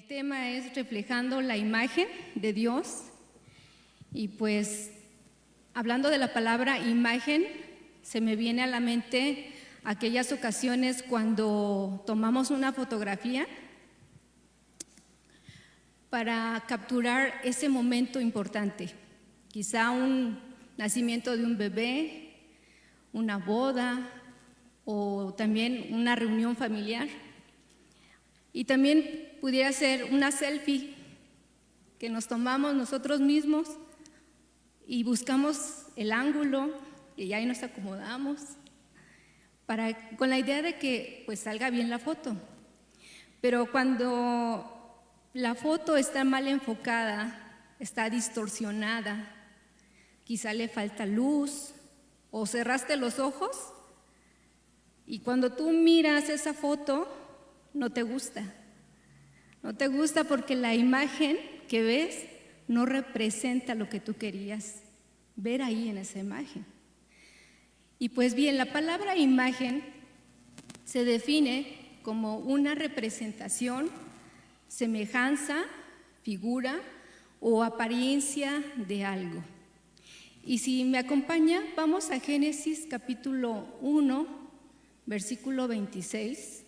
tema es reflejando la imagen de Dios y pues hablando de la palabra imagen, se me viene a la mente aquellas ocasiones cuando tomamos una fotografía para capturar ese momento importante, quizá un nacimiento de un bebé, una boda o también una reunión familiar. Y también pudiera ser una selfie que nos tomamos nosotros mismos y buscamos el ángulo y ahí nos acomodamos con la idea de que pues salga bien la foto. Pero cuando la foto está mal enfocada, está distorsionada, quizá le falta luz o cerraste los ojos y cuando tú miras esa foto no te gusta. No te gusta porque la imagen que ves no representa lo que tú querías ver ahí en esa imagen. Y pues bien, la palabra imagen se define como una representación, semejanza, figura o apariencia de algo. Y si me acompaña, vamos a Génesis capítulo 1, versículo 26.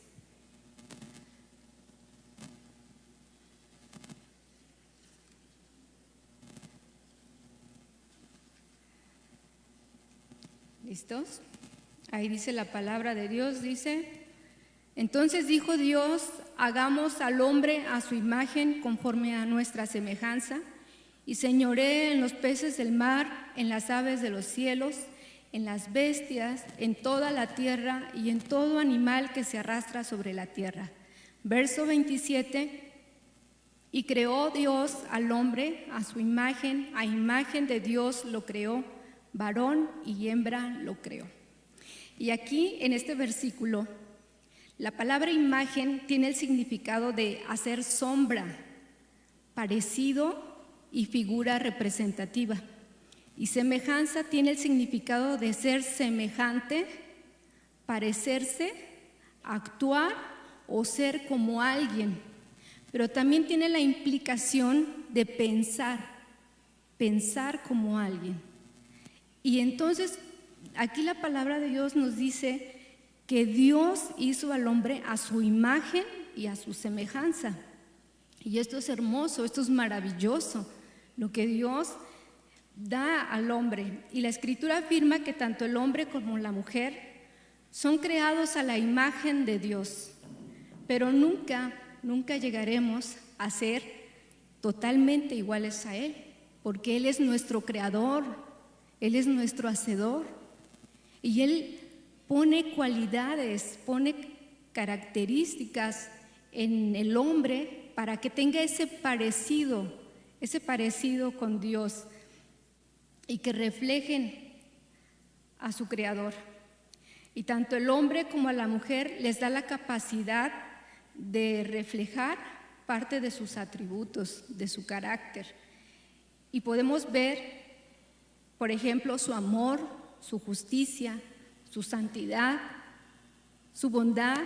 ¿Listos? Ahí dice la palabra de Dios, dice: entonces dijo Dios, hagamos al hombre a su imagen conforme a nuestra semejanza, y señoree en los peces del mar, en las aves de los cielos, en las bestias, en toda la tierra y en todo animal que se arrastra sobre la tierra. Verso 27, y creó Dios al hombre a su imagen, a imagen de Dios lo creó, varón y hembra lo creó. Y aquí en este versículo, la palabra imagen tiene el significado de hacer sombra, parecido y figura representativa. Y semejanza tiene el significado de ser semejante, parecerse, actuar o ser como alguien. Pero también tiene la implicación de pensar como alguien. Y entonces aquí la palabra de Dios nos dice que Dios hizo al hombre a su imagen y a su semejanza. Y esto es hermoso, esto es maravilloso, lo que Dios da al hombre. Y la Escritura afirma que tanto el hombre como la mujer son creados a la imagen de Dios, pero nunca llegaremos a ser totalmente iguales a Él, porque Él es nuestro creador, Él es nuestro hacedor y Él pone cualidades, pone características en el hombre para que tenga ese parecido con Dios y que reflejen a su creador. Y tanto el hombre como a la mujer les da la capacidad de reflejar parte de sus atributos, de su carácter. Y podemos ver, por ejemplo, su amor, su justicia, su santidad, su bondad,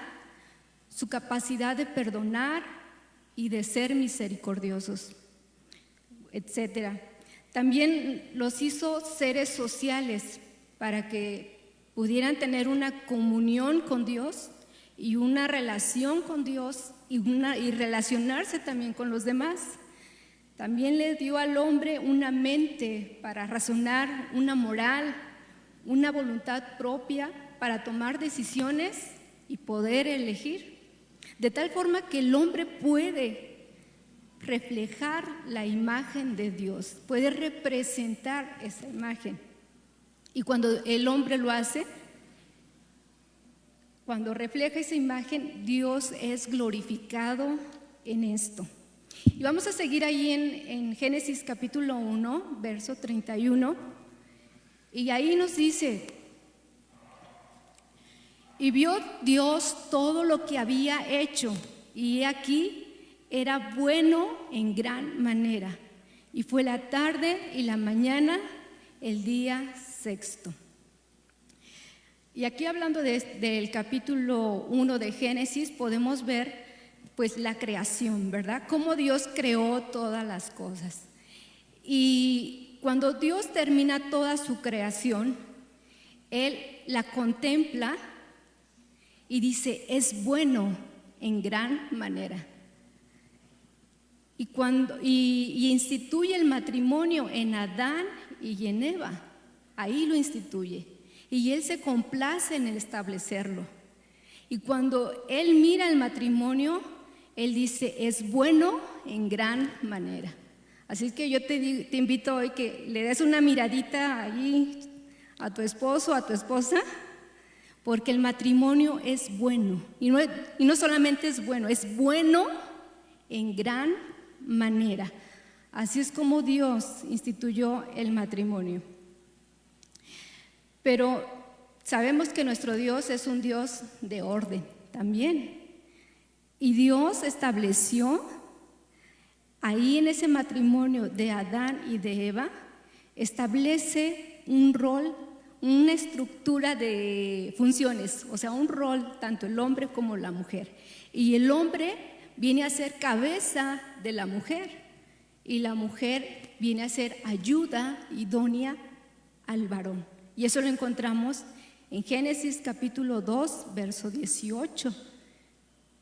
su capacidad de perdonar y de ser misericordiosos, etc. También los hizo seres sociales para que pudieran tener una comunión con Dios y una relación con Dios y relacionarse también con los demás. También le dio al hombre una mente para razonar, una moral, una voluntad propia para tomar decisiones y poder elegir. De tal forma que el hombre puede reflejar la imagen de Dios, puede representar esa imagen. Y cuando el hombre lo hace, cuando refleja esa imagen, Dios es glorificado en esto. Y vamos a seguir ahí en Génesis capítulo 1, verso 31, y ahí nos dice: y vio Dios todo lo que había hecho, y he aquí era bueno en gran manera. Y fue la tarde y la mañana, el día sexto. Y aquí hablando del capítulo 1 de Génesis, podemos ver pues la creación, ¿verdad? Cómo Dios creó todas las cosas. Y cuando Dios termina toda su creación, Él la contempla y dice, es bueno en gran manera. Y instituye el matrimonio en Adán y en Eva, ahí lo instituye. Y Él se complace en establecerlo. Y cuando Él mira el matrimonio, Él dice, es bueno en gran manera. Así que yo te invito hoy que le des una miradita ahí a tu esposo, a tu esposa, porque el matrimonio es bueno. Y no solamente es bueno en gran manera. Así es como Dios instituyó el matrimonio. Pero sabemos que nuestro Dios es un Dios de orden también. Y Dios estableció ahí en ese matrimonio de Adán y de Eva, establece un rol, una estructura de funciones, o sea, un rol tanto el hombre como la mujer. Y el hombre viene a ser cabeza de la mujer y la mujer viene a ser ayuda idónea al varón. Y eso lo encontramos en Génesis capítulo 2, verso 18.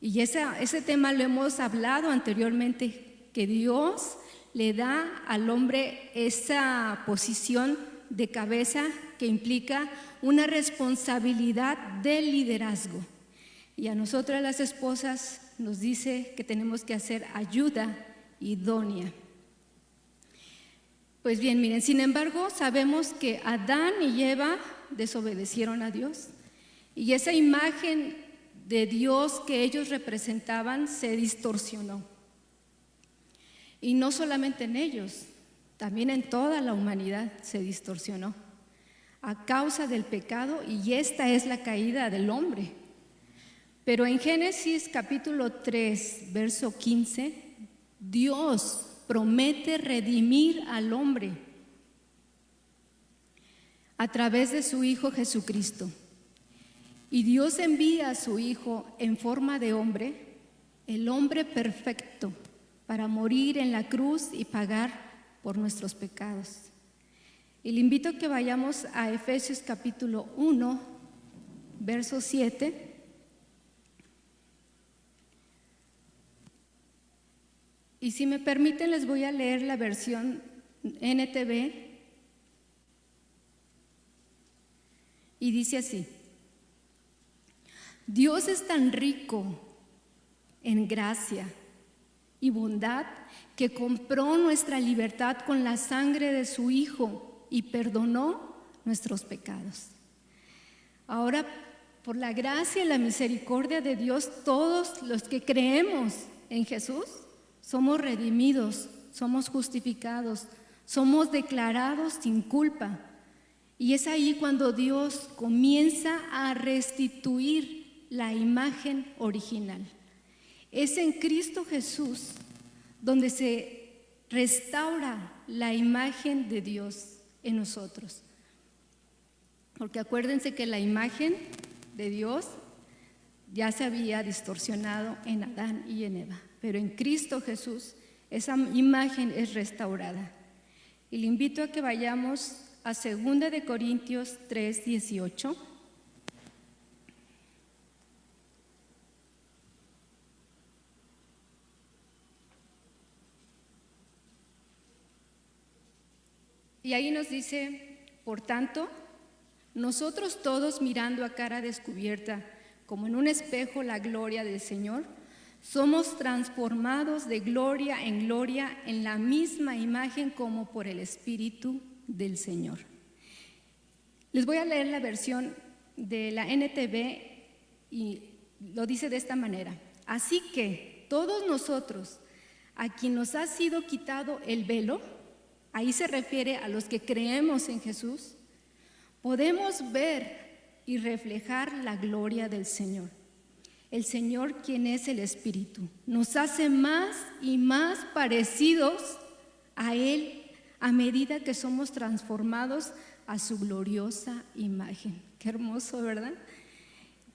Y ese tema lo hemos hablado anteriormente, que Dios le da al hombre esa posición de cabeza que implica una responsabilidad de liderazgo. Y a nosotras las esposas nos dice que tenemos que hacer ayuda idónea. Pues bien, miren, sin embargo, sabemos que Adán y Eva desobedecieron a Dios. Y esa imagen de Dios que ellos representaban se distorsionó. Y no solamente en ellos, también en toda la humanidad se distorsionó a causa del pecado, y esta es la caída del hombre. Pero en Génesis capítulo 3, verso 15, Dios promete redimir al hombre a través de su Hijo Jesucristo. Y Dios envía a su Hijo en forma de hombre, el hombre perfecto, para morir en la cruz y pagar por nuestros pecados. Y le invito a que vayamos a Efesios capítulo 1, verso 7. Y si me permiten, les voy a leer la versión NTV. Y dice así: Dios es tan rico en gracia y bondad que compró nuestra libertad con la sangre de su Hijo y perdonó nuestros pecados. Ahora, por la gracia y la misericordia de Dios, todos los que creemos en Jesús somos redimidos, somos justificados, somos declarados sin culpa. Y es ahí cuando Dios comienza a restituir la imagen original. Es en Cristo Jesús donde se restaura la imagen de Dios en nosotros. Porque acuérdense que la imagen de Dios ya se había distorsionado en Adán y en Eva, pero en Cristo Jesús esa imagen es restaurada. Y le invito a que vayamos a 2 de Corintios 3, 18. Y ahí nos dice: por tanto, nosotros todos, mirando a cara descubierta, como en un espejo, la gloria del Señor, somos transformados de gloria en gloria en la misma imagen como por el Espíritu del Señor. Les voy a leer la versión de la NTV y lo dice de esta manera: así que todos nosotros, a quien nos ha sido quitado el velo, ahí se refiere a los que creemos en Jesús, podemos ver y reflejar la gloria del Señor. El Señor, quien es el Espíritu, nos hace más y más parecidos a Él a medida que somos transformados a su gloriosa imagen. Qué hermoso, ¿verdad?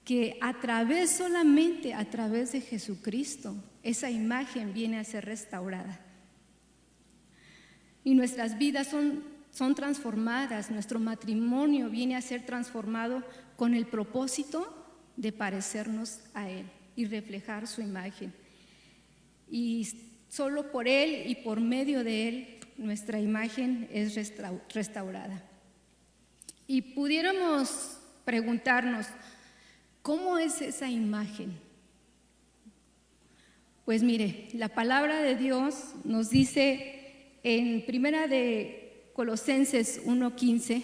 Que solamente a través de Jesucristo esa imagen viene a ser restaurada. Y nuestras vidas son transformadas, nuestro matrimonio viene a ser transformado con el propósito de parecernos a Él y reflejar su imagen. Y solo por Él y por medio de Él nuestra imagen es restaurada. Y pudiéramos preguntarnos, ¿cómo es esa imagen? Pues mire, la palabra de Dios nos dice en Primera de Colosenses 1:15,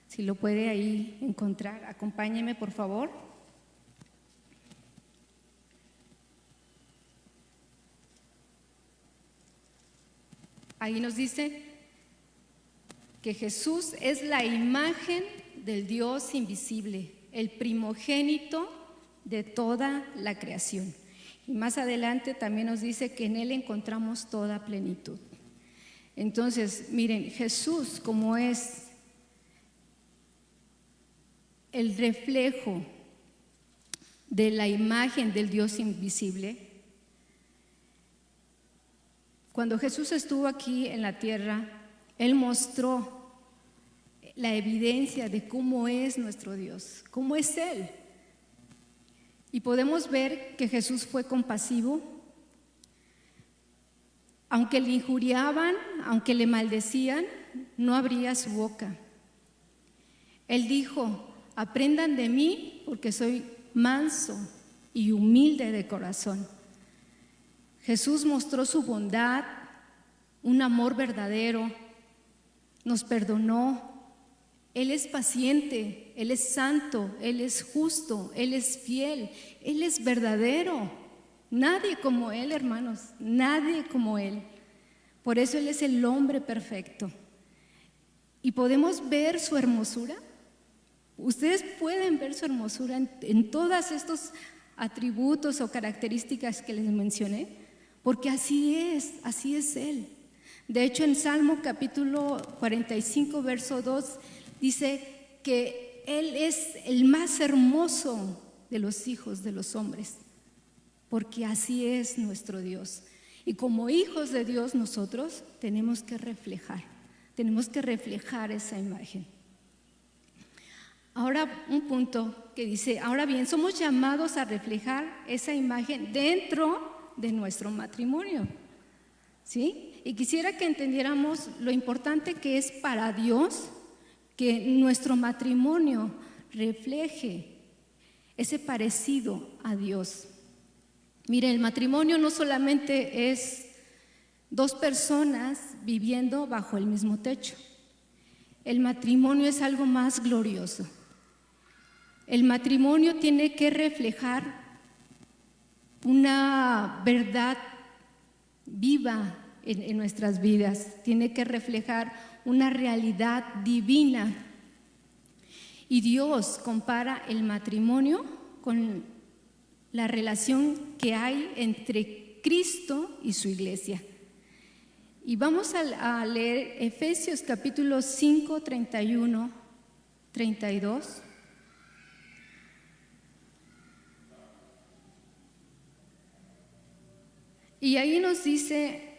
si lo puede ahí encontrar, acompáñeme por favor. Ahí nos dice que Jesús es la imagen del Dios invisible, el primogénito de toda la creación. Y más adelante también nos dice que en Él encontramos toda plenitud. Entonces, miren, Jesús, como es el reflejo de la imagen del Dios invisible, cuando Jesús estuvo aquí en la tierra, Él mostró la evidencia de cómo es nuestro Dios, cómo es Él. Y podemos ver que Jesús fue compasivo. Aunque le injuriaban, aunque le maldecían, no abría su boca. Él dijo: aprendan de mí porque soy manso y humilde de corazón. Jesús mostró su bondad, un amor verdadero, nos perdonó. Él es paciente, Él es santo, Él es justo, Él es fiel, Él es verdadero. Nadie como Él, hermanos, nadie como Él. Por eso Él es el hombre perfecto. Y podemos ver su hermosura. Ustedes pueden ver su hermosura en todos estos atributos o características que les mencioné, porque así es Él. De hecho, en Salmo capítulo 45, verso 2, dice que Él es el más hermoso de los hijos de los hombres, porque así es nuestro Dios. Y como hijos de Dios nosotros tenemos que reflejar esa imagen. Ahora un punto que dice, ahora bien, somos llamados a reflejar esa imagen dentro de nuestro matrimonio, ¿sí? Y quisiera que entendiéramos lo importante que es para Dios que nuestro matrimonio refleje ese parecido a Dios. Mire, el matrimonio no solamente es dos personas viviendo bajo el mismo techo. El matrimonio es algo más glorioso. El matrimonio tiene que reflejar una verdad viva en nuestras vidas, tiene que reflejar una realidad divina. Y Dios compara el matrimonio con la relación que hay entre Cristo y su iglesia. Y vamos a leer Efesios capítulo 5, 31, 32. Y ahí nos dice,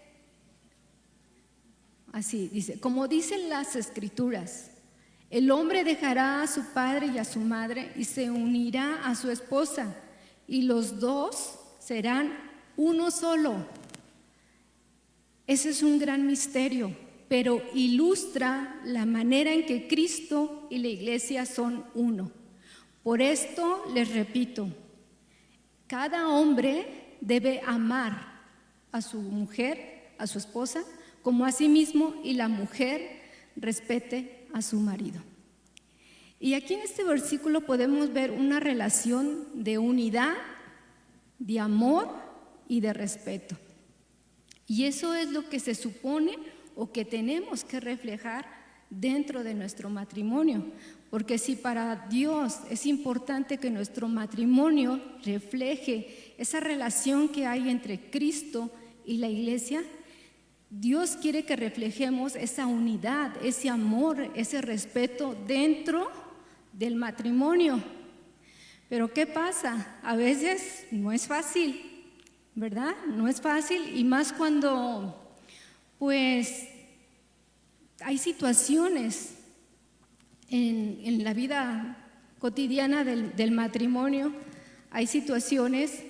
así dice, como dicen las Escrituras, el hombre dejará a su padre y a su madre y se unirá a su esposa, y los dos serán uno solo. Ese es un gran misterio, pero ilustra la manera en que Cristo y la iglesia son uno. Por esto les repito, cada hombre debe amar a su mujer, a su esposa, como a sí mismo, y la mujer respete a su marido. Y aquí en este versículo podemos ver una relación de unidad, de amor y de respeto. Y eso es lo que se supone o que tenemos que reflejar dentro de nuestro matrimonio. Porque si para Dios es importante que nuestro matrimonio refleje esa relación que hay entre Cristo y la iglesia, Dios quiere que reflejemos esa unidad, ese amor, ese respeto dentro del matrimonio. Pero ¿qué pasa? A veces no es fácil. ¿verdad? No es fácil, y más cuando pues hay situaciones en la vida cotidiana del matrimonio, hay situaciones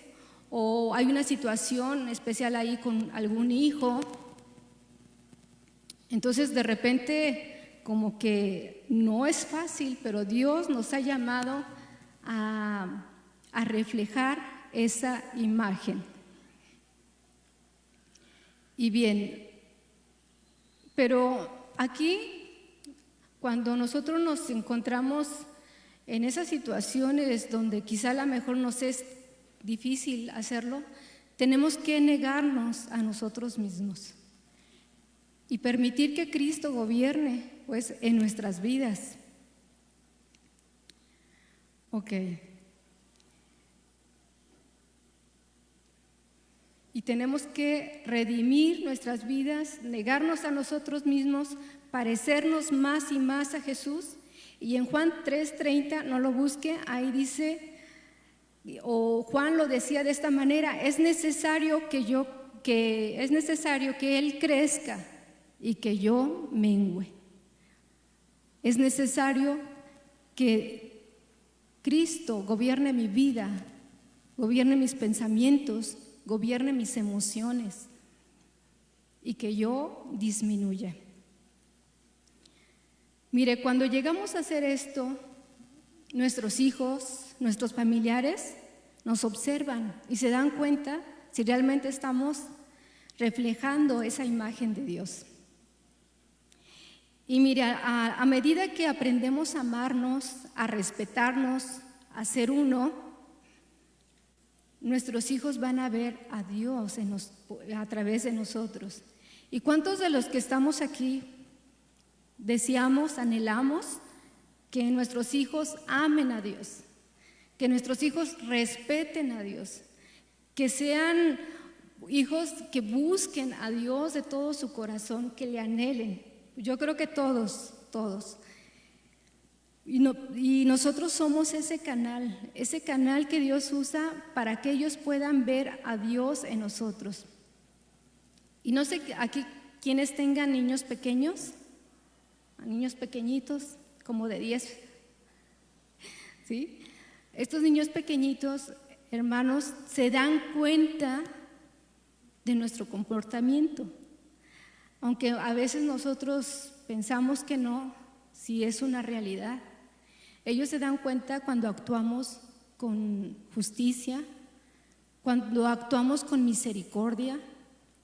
o hay una situación especial ahí con algún hijo. Entonces de repente como que no es fácil, pero Dios nos ha llamado a reflejar esa imagen. Y bien, pero aquí, cuando nosotros nos encontramos en esas situaciones donde quizá a lo mejor nos es difícil hacerlo, tenemos que negarnos a nosotros mismos y permitir que Cristo gobierne pues en nuestras vidas. Ok. Y tenemos que redimir nuestras vidas, negarnos a nosotros mismos, parecernos más y más a Jesús. Y en Juan 3:30, no lo busque, ahí dice, o Juan lo decía de esta manera: es necesario que Él crezca y que yo mengüe. Es necesario que Cristo gobierne mi vida, gobierne mis pensamientos, gobierne mis emociones y que yo disminuya. Mire, cuando llegamos a hacer esto, nuestros hijos, nuestros familiares nos observan y se dan cuenta si realmente estamos reflejando esa imagen de Dios. Y mire, a medida que aprendemos a amarnos, a respetarnos, a ser uno, nuestros hijos van a ver a Dios a través de nosotros. ¿Y cuántos de los que estamos aquí deseamos, anhelamos que nuestros hijos amen a Dios, que nuestros hijos respeten a Dios, que sean hijos que busquen a Dios de todo su corazón, que le anhelen? Yo creo que todos. Y nosotros somos ese canal que Dios usa para que ellos puedan ver a Dios en nosotros. Y no sé, aquí quienes tengan niños pequeños, niños pequeñitos, como de 10, ¿sí? Estos niños pequeñitos, hermanos, se dan cuenta de nuestro comportamiento. Aunque a veces nosotros pensamos que no, sí es una realidad. Ellos se dan cuenta cuando actuamos con justicia, cuando actuamos con misericordia,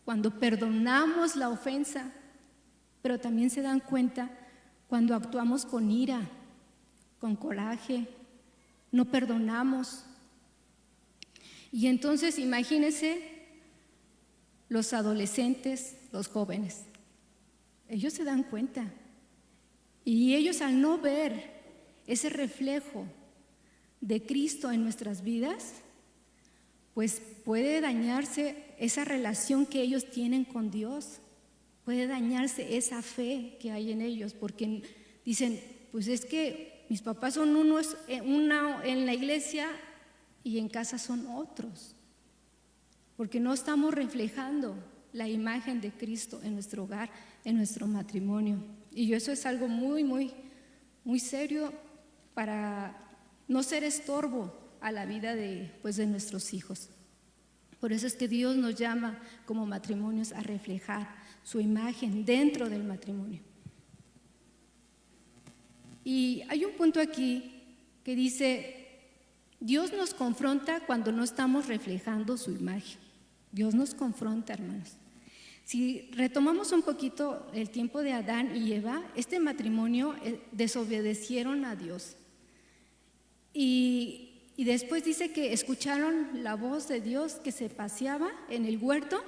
cuando perdonamos la ofensa, pero también se dan cuenta cuando actuamos con ira, con coraje, no perdonamos. Y entonces imagínense los adolescentes, los jóvenes. Ellos se dan cuenta y ellos, al no ver ese reflejo de Cristo en nuestras vidas, pues puede dañarse esa relación que ellos tienen con Dios, puede dañarse esa fe que hay en ellos, porque dicen, pues es que mis papás son unos en la iglesia y en casa son otros, porque no estamos reflejando la imagen de Cristo en nuestro hogar, en nuestro matrimonio. Y eso es algo muy, muy, muy serio para no ser estorbo a la vida de nuestros hijos. Por eso es que Dios nos llama como matrimonios a reflejar su imagen dentro del matrimonio. Y hay un punto aquí que dice, Dios nos confronta cuando no estamos reflejando su imagen. Dios nos confronta, hermanos. Si retomamos un poquito el tiempo de Adán y Eva, este matrimonio desobedecieron a Dios. Y después dice que escucharon la voz de Dios que se paseaba en el huerto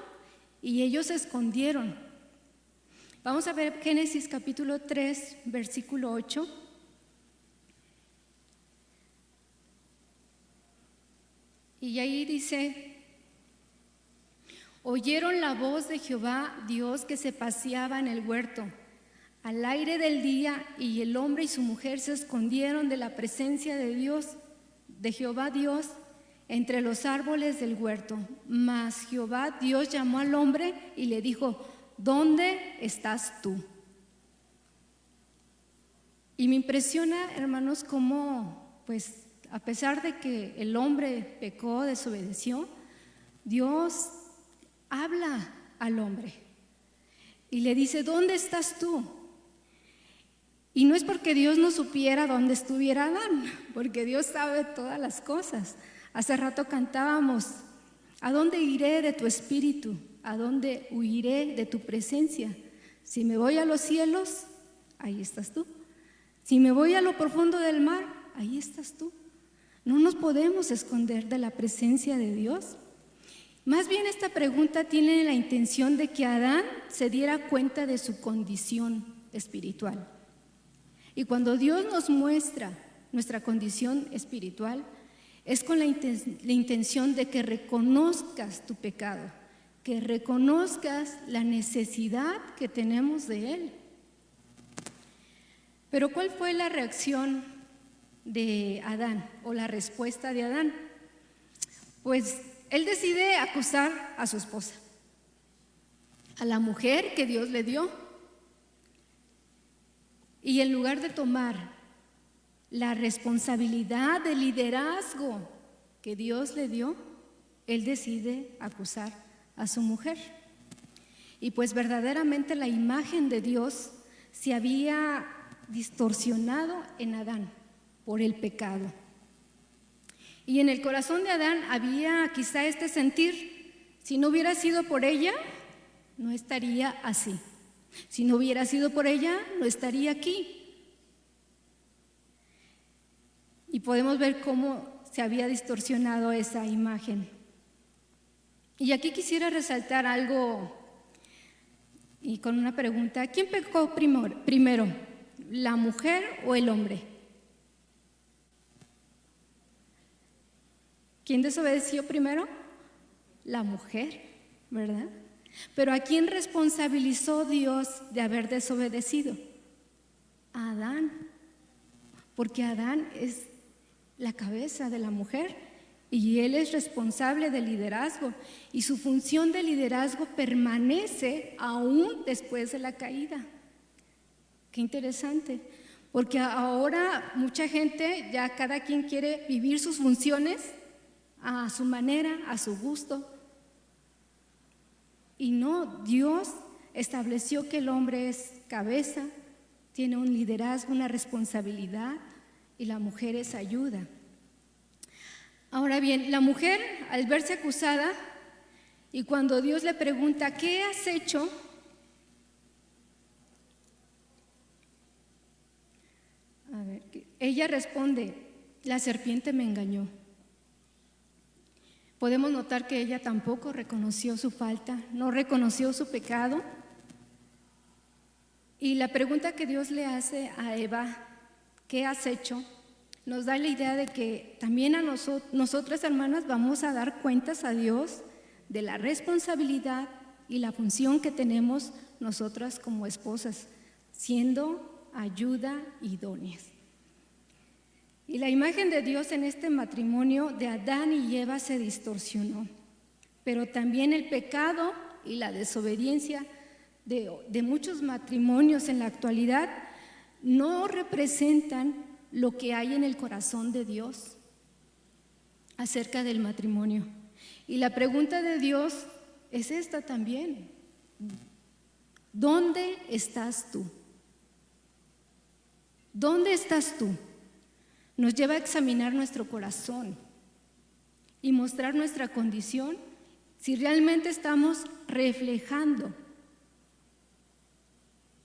y ellos se escondieron. Vamos a ver Génesis capítulo 3, versículo 8. Y ahí dice: oyeron la voz de Jehová Dios que se paseaba en el huerto al aire del día, y el hombre y su mujer se escondieron de la presencia de Dios, de Jehová Dios, entre los árboles del huerto. Mas Jehová Dios llamó al hombre y le dijo: ¿dónde estás tú? Y me impresiona, hermanos, cómo, pues, a pesar de que el hombre pecó, desobedeció, Dios habla al hombre y le dice: ¿dónde estás tú? Y no es porque Dios no supiera dónde estuviera Adán, porque Dios sabe todas las cosas. Hace rato cantábamos: ¿a dónde iré de tu espíritu? ¿A dónde huiré de tu presencia? Si me voy a los cielos, ahí estás tú. Si me voy a lo profundo del mar, ahí estás tú. No nos podemos esconder de la presencia de Dios. Más bien, esta pregunta tiene la intención de que Adán se diera cuenta de su condición espiritual. Y cuando Dios nos muestra nuestra condición espiritual, es con la intención de que reconozcas tu pecado, que reconozcas la necesidad que tenemos de Él. Pero ¿cuál fue la reacción de Adán o la respuesta de Adán? Pues él decide acusar a su esposa, a la mujer que Dios le dio. Y en lugar de tomar la responsabilidad de liderazgo que Dios le dio, él decide acusar a su mujer. Y pues verdaderamente la imagen de Dios se había distorsionado en Adán por el pecado. Y en el corazón de Adán había quizá este sentir: si no hubiera sido por ella, no estaría así. Si no hubiera sido por ella, no estaría aquí. Y podemos ver cómo se había distorsionado esa imagen. Y aquí quisiera resaltar algo, y con una pregunta: ¿quién pecó primero, la mujer o el hombre? ¿Quién desobedeció primero? La mujer, ¿verdad? Pero ¿a quién responsabilizó Dios de haber desobedecido? A Adán, porque Adán es la cabeza de la mujer y él es responsable del liderazgo, y su función de liderazgo permanece aún después de la caída. Qué interesante, porque ahora mucha gente, ya cada quien quiere vivir sus funciones a su manera, a su gusto. Y no, Dios estableció que el hombre es cabeza, tiene un liderazgo, una responsabilidad, y la mujer es ayuda. Ahora bien, la mujer, al verse acusada, y cuando Dios le pregunta: ¿qué has hecho?, ella responde: la serpiente me engañó. Podemos notar que ella tampoco reconoció su falta, no reconoció su pecado. Y la pregunta que Dios le hace a Eva: ¿qué has hecho?, nos da la idea de que también a nosotras, hermanas, vamos a dar cuentas a Dios de la responsabilidad y la función que tenemos nosotras como esposas, siendo ayuda idóneas. Y la imagen de Dios en este matrimonio de Adán y Eva se distorsionó, pero también el pecado y la desobediencia de muchos matrimonios en la actualidad no representan lo que hay en el corazón de Dios acerca del matrimonio. Y la pregunta de Dios es esta también: ¿dónde estás tú? ¿Dónde estás tú? Nos lleva a examinar nuestro corazón y mostrar nuestra condición, si realmente estamos reflejando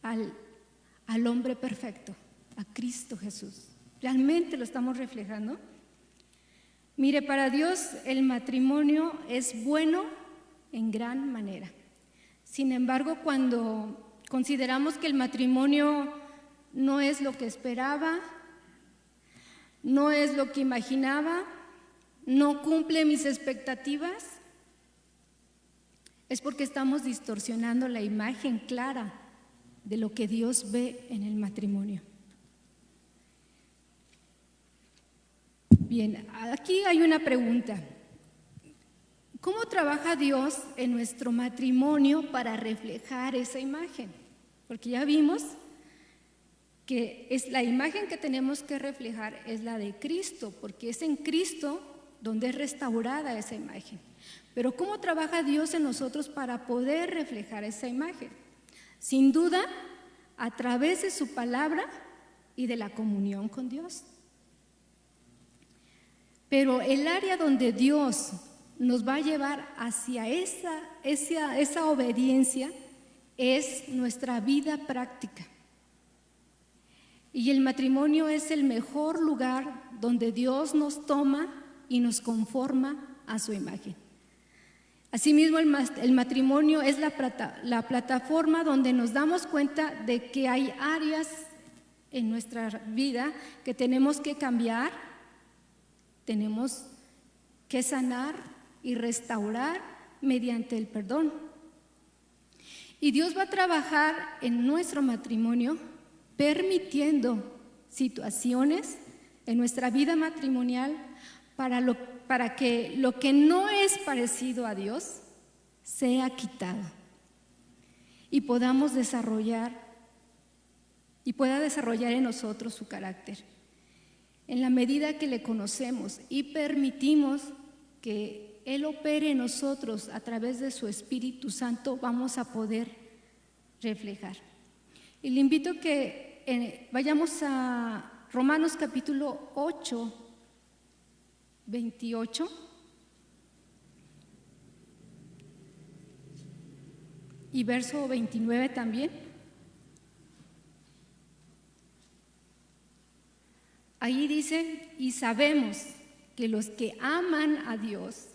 al hombre perfecto, a Cristo Jesús. ¿Realmente lo estamos reflejando? Mire, para Dios el matrimonio es bueno en gran manera. Sin embargo, cuando consideramos que el matrimonio no es lo que esperaba, no es lo que imaginaba, no cumple mis expectativas, es porque estamos distorsionando la imagen clara de lo que Dios ve en el matrimonio. Bien, aquí hay una pregunta: ¿Cómo trabaja Dios en nuestro matrimonio para reflejar esa imagen? Porque ya vimos que es la imagen que tenemos que reflejar es la de Cristo, porque es en Cristo donde es restaurada esa imagen. Pero ¿cómo trabaja Dios en nosotros para poder reflejar esa imagen? Sin duda, a través de su palabra y de la comunión con Dios. Pero el área donde Dios nos va a llevar hacia esa obediencia es nuestra vida práctica. Y el matrimonio es el mejor lugar donde Dios nos toma y nos conforma a su imagen. Asimismo, el matrimonio es la plataforma donde nos damos cuenta de que hay áreas en nuestra vida que tenemos que cambiar, tenemos que sanar y restaurar mediante el perdón. Y Dios va a trabajar en nuestro matrimonio permitiendo situaciones en nuestra vida matrimonial para que lo que no es parecido a Dios sea quitado y podamos desarrollar y pueda desarrollar en nosotros su carácter. En la medida que le conocemos y permitimos que Él opere en nosotros a través de su Espíritu Santo, vamos a poder reflejar. Y le invito a que vayamos a Romanos capítulo 8, 28. Y verso 29 también. Ahí dice, y sabemos que los que aman a Dios,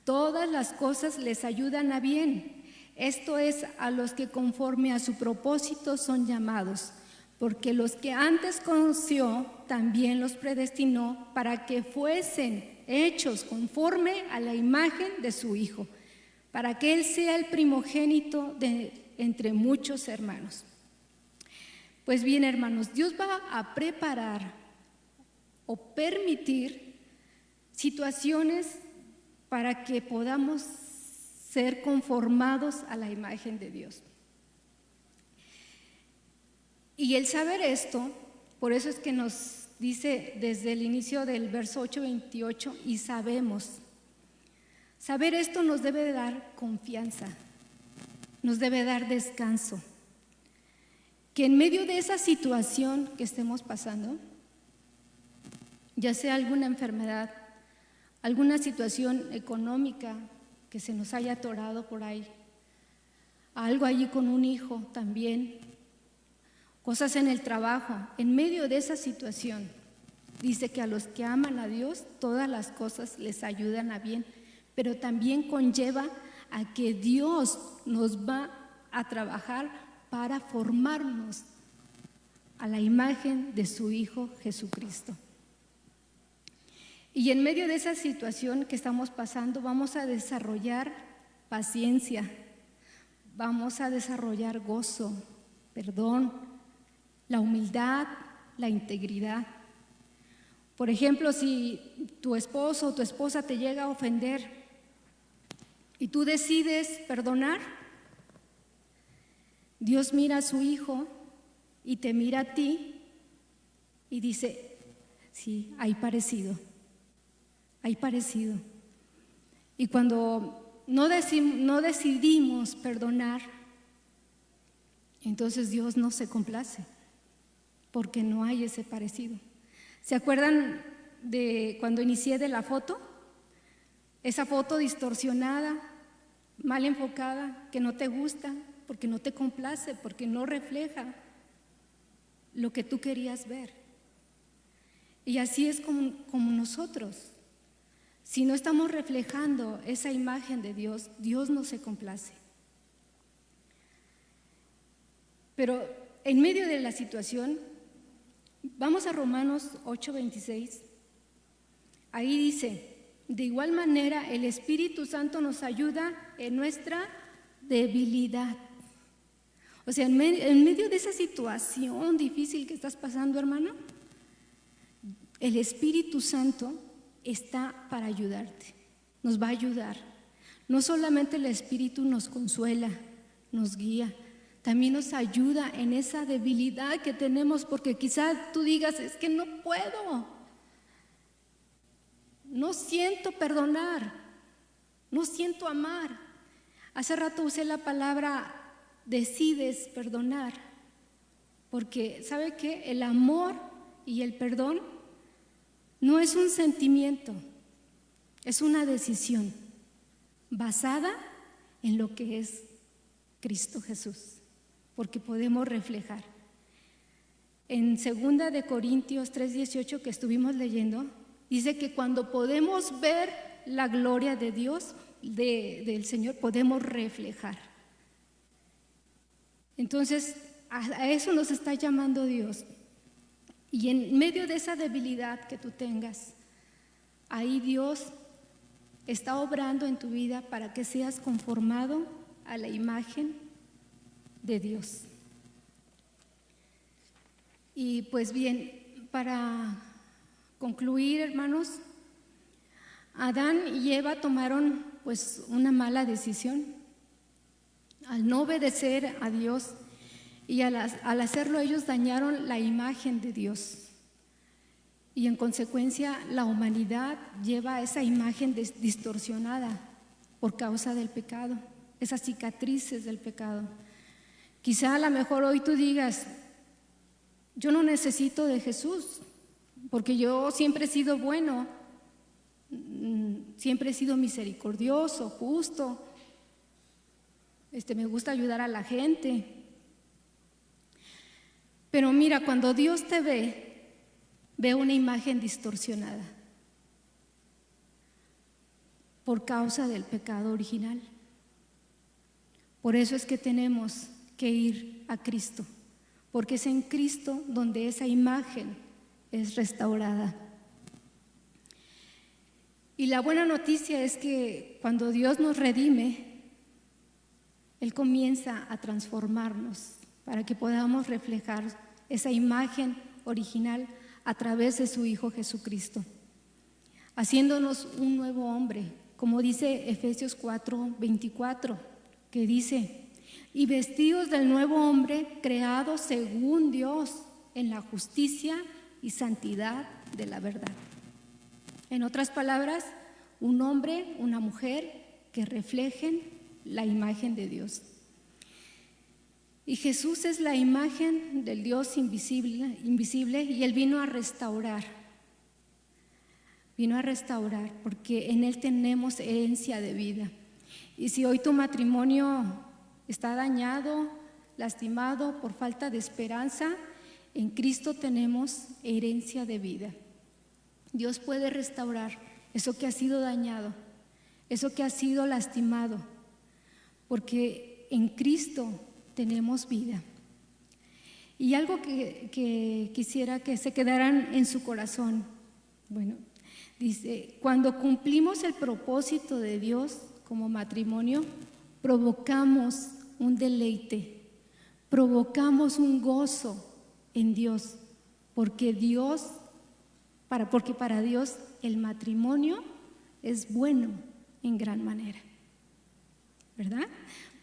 todas las cosas les ayudan a bien. Esto es, a los que conforme a su propósito son llamados, porque los que antes conoció también los predestinó para que fuesen hechos conforme a la imagen de su Hijo, para que Él sea el primogénito entre muchos hermanos. Pues bien, hermanos, Dios va a preparar o permitir situaciones para que podamos ser conformados a la imagen de Dios. Y el saber esto, por eso es que nos dice desde el inicio del verso 8:28, y sabemos. Saber esto nos debe de dar confianza, nos debe dar descanso. Que en medio de esa situación que estemos pasando, ya sea alguna enfermedad, alguna situación económica que se nos haya atorado por ahí, algo allí con un hijo también, cosas en el trabajo, en medio de esa situación, dice que a los que aman a Dios, todas las cosas les ayudan a bien, pero también conlleva a que Dios nos va a trabajar para formarnos a la imagen de su Hijo Jesucristo. Y en medio de esa situación que estamos pasando, vamos a desarrollar paciencia, vamos a desarrollar gozo, perdón, la humildad, la integridad. Por ejemplo, si tu esposo o tu esposa te llega a ofender y tú decides perdonar, Dios mira a su Hijo y te mira a ti y dice, sí, hay parecido. Y cuando no decidimos perdonar, entonces Dios no se complace, porque no hay ese parecido. ¿Se acuerdan de cuando inicié de la foto? Esa foto distorsionada, mal enfocada, que no te gusta, porque no te complace, porque no refleja lo que tú querías ver. Y así es como nosotros. Si no estamos reflejando esa imagen de Dios, Dios no se complace. Pero en medio de la situación, vamos a Romanos 8:26. Ahí dice, de igual manera el Espíritu Santo nos ayuda en nuestra debilidad. O sea, en medio de esa situación difícil que estás pasando, hermano, el Espíritu Santo está para ayudarte, nos va a ayudar, No solamente el Espíritu nos consuela, nos guía, también nos ayuda en esa debilidad que tenemos, porque quizás tú digas, es que no puedo, no siento perdonar, no siento amar. Hace rato usé la palabra decides perdonar, porque ¿sabe qué? El amor y el perdón no es un sentimiento, es una decisión basada en lo que es Cristo Jesús, porque podemos reflejar. En 2 de Corintios 3:18 que estuvimos leyendo, dice que cuando podemos ver la gloria de Dios, del Señor, podemos reflejar. Entonces, a eso nos está llamando Dios. Y en medio de esa debilidad que tú tengas, ahí Dios está obrando en tu vida para que seas conformado a la imagen de Dios. Y pues bien, para concluir, hermanos, Adán y Eva tomaron pues una mala decisión al no obedecer a Dios, y al hacerlo ellos dañaron la imagen de Dios, y en consecuencia la humanidad lleva esa imagen distorsionada por causa del pecado, esas cicatrices del pecado. Quizá a lo mejor hoy tú digas, yo no necesito de Jesús, porque yo siempre he sido bueno, siempre he sido misericordioso, justo, me gusta ayudar a la gente. Pero mira, cuando Dios te ve una imagen distorsionada por causa del pecado original. Por eso es que tenemos que ir a Cristo, porque es en Cristo donde esa imagen es restaurada. Y la buena noticia es que cuando Dios nos redime, Él comienza a transformarnos para que podamos reflejar esa imagen original a través de su Hijo Jesucristo, haciéndonos un nuevo hombre, como dice Efesios 4:24, que dice, y vestidos del nuevo hombre creado según Dios en la justicia y santidad de la verdad. En otras palabras, un hombre, una mujer que reflejen la imagen de Dios. Y Jesús es la imagen del Dios invisible, y Él vino a restaurar. Vino a restaurar porque en Él tenemos herencia de vida. Y si hoy tu matrimonio está dañado, lastimado por falta de esperanza, en Cristo tenemos herencia de vida. Dios puede restaurar eso que ha sido dañado, eso que ha sido lastimado, porque en Cristo tenemos vida. Y algo que quisiera que se quedaran en su corazón, bueno, dice, cuando cumplimos el propósito de Dios como matrimonio, provocamos un deleite, provocamos un gozo en Dios, porque para Dios el matrimonio es bueno en gran manera, ¿verdad?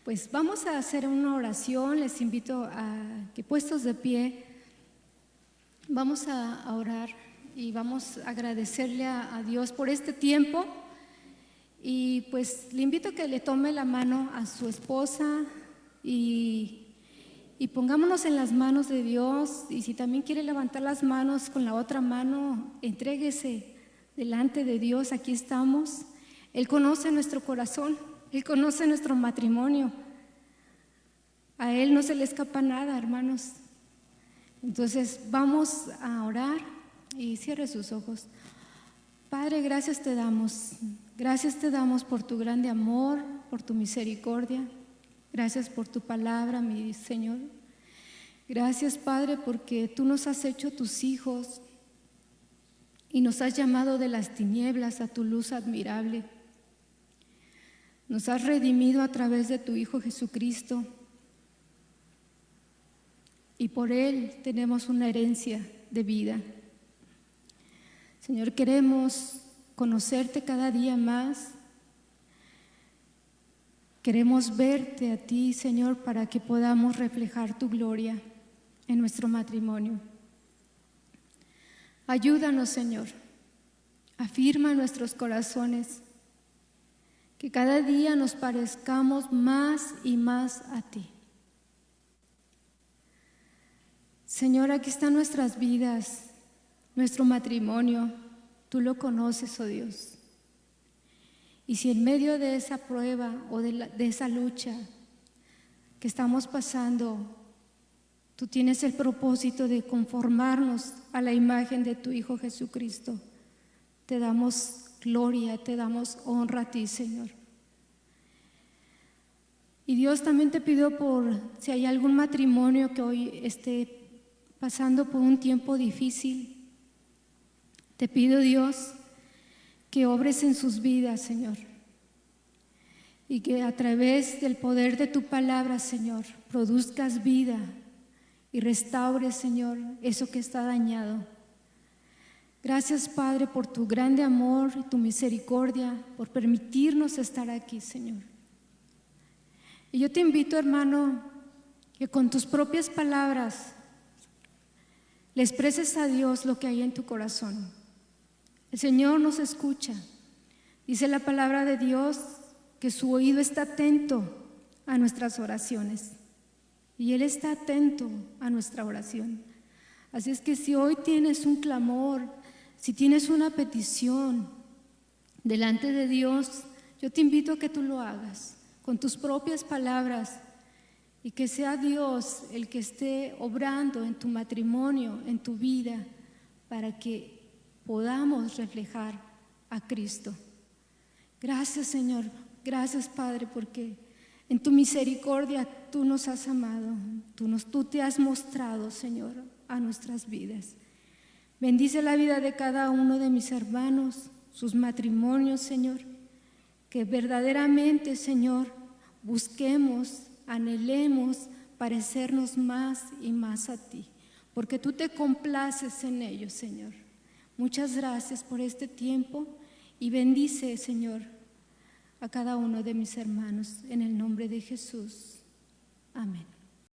Pues vamos a hacer una oración. Les invito a que, puestos de pie, vamos a orar y vamos a agradecerle a Dios por este tiempo. Y pues le invito a que le tome la mano a su esposa y pongámonos en las manos de Dios. Y si también quiere levantar las manos con la otra mano, entréguese delante de Dios. Aquí estamos. Él conoce nuestro corazón, Él conoce nuestro matrimonio. A Él no se le escapa nada, hermanos. Entonces vamos a orar y cierre sus ojos. Padre, gracias te damos por tu grande amor, por tu misericordia. Gracias por tu palabra, mi Señor. Gracias, Padre, porque tú nos has hecho tus hijos y nos has llamado de las tinieblas a tu luz admirable. Nos has redimido a través de tu Hijo Jesucristo, y por Él tenemos una herencia de vida. Señor, queremos conocerte cada día más. Queremos verte a ti, Señor, para que podamos reflejar tu gloria en nuestro matrimonio. Ayúdanos, Señor. Afirma nuestros corazones, que cada día nos parezcamos más y más a ti. Señor, aquí están nuestras vidas, nuestro matrimonio. Tú lo conoces, oh Dios. Y si en medio de esa prueba o de esa lucha que estamos pasando, tú tienes el propósito de conformarnos a la imagen de tu Hijo Jesucristo, te damos gloria, te damos honra a ti, Señor. Y Dios, también te pido por si hay algún matrimonio que hoy esté pasando por un tiempo difícil, te pido, Dios, que obres en sus vidas, Señor, y que a través del poder de tu palabra, Señor, produzcas vida y restaures, Señor, eso que está dañado. Gracias, Padre, por tu grande amor y tu misericordia, por permitirnos estar aquí, Señor. Y yo te invito, hermano, que con tus propias palabras le expreses a Dios lo que hay en tu corazón. El Señor nos escucha. Dice la palabra de Dios que su oído está atento a nuestras oraciones. Y Él está atento a nuestra oración. Así es que si hoy tienes un clamor, si tienes una petición delante de Dios, yo te invito a que tú lo hagas con tus propias palabras y que sea Dios el que esté obrando en tu matrimonio, en tu vida, para que podamos reflejar a Cristo. Gracias, Señor. Gracias, Padre, porque en tu misericordia tú nos has amado. Tú te has mostrado, Señor, a nuestras vidas. Bendice la vida de cada uno de mis hermanos, sus matrimonios, Señor. Que verdaderamente, Señor, busquemos, anhelemos parecernos más y más a ti, porque tú te complaces en ellos, Señor. Muchas gracias por este tiempo y bendice, Señor, a cada uno de mis hermanos en el nombre de Jesús. Amén.